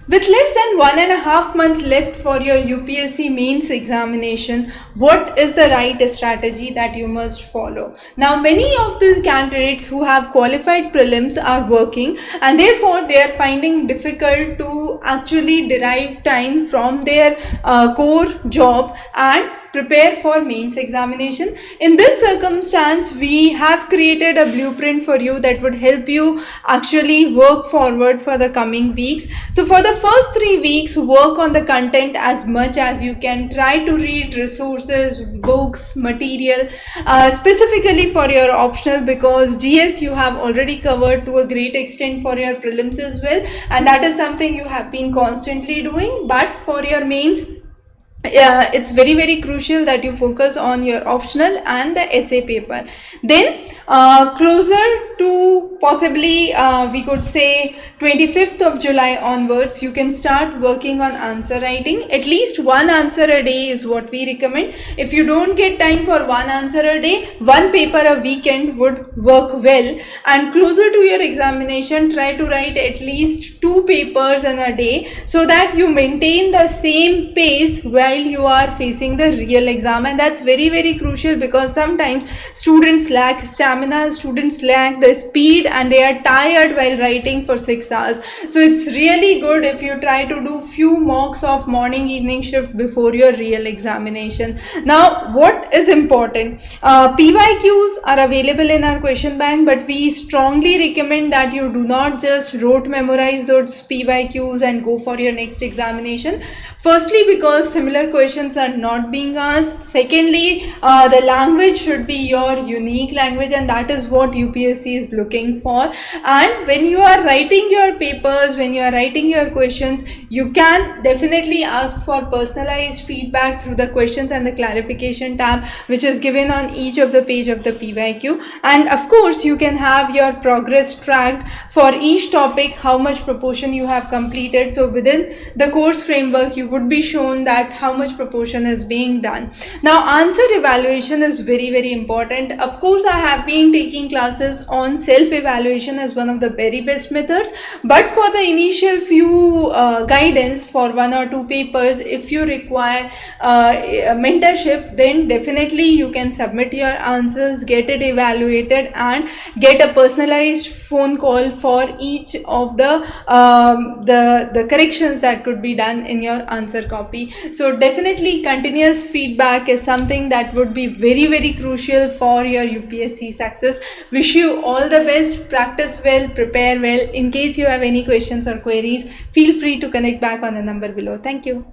With less than 1.5 months left for your UPSC mains examination, what is the right strategy that you must follow? Now, many of the candidates who have qualified prelims are working, and therefore they are finding difficult to actually derive time from their core job and prepare for mains examination. In this circumstance, we have created a blueprint for you that would help you actually work forward for the coming weeks. So for the first 3 weeks, work on the content as much as you can. Try to read resources, books, material, specifically for your optional, because GS you have already covered to a great extent for your prelims as well, and that is something you have been constantly doing. But for your mains, it's very crucial that you focus on your optional and the essay paper. Then closer to possibly we could say 25th of July onwards, you can start working on answer writing. At least one answer a day is what we recommend. If you don't get time for one answer a day, one paper a weekend would work well. And closer to your examination, try to write at least 2 papers in a day, so that you maintain the same pace while you are facing the real exam. And that's very crucial, because sometimes students lack stamina, students lack the speed, and they are tired while writing for 6 hours. So it's really good if you try to do few mocks of morning evening shift before your real examination. Now, what is important, PYQs are available in our question bank, but we strongly recommend that you do not just rote memorize those PYQs and go for your next examination. Firstly, because similar questions are not being asked. Secondly, the language should be your unique language, and that is what UPSC is looking for. And when you are writing your papers, when you are writing your questions, you can definitely ask for personalized feedback through the questions and the clarification tab, which is given on each of the page of the PYQ. And of course, you can have your progress tracked for each topic, how much proportion you have completed. So within the course framework, you would be shown that how much proportion is being done. Now, answer evaluation is very important. Of course, I have been taking classes on self-evaluation as one of the very best methods, but for the initial few guidance for 1 or 2 papers, if you require mentorship, then definitely you can submit your answers, get it evaluated, and get a personalized phone call for each of the corrections that could be done in your answer copy. So definitely continuous feedback is something that would be very crucial for your UPSC success. Wish you all the best. Practice well, prepare well. In case you have any questions or queries, feel free to connect back on the number below. Thank you.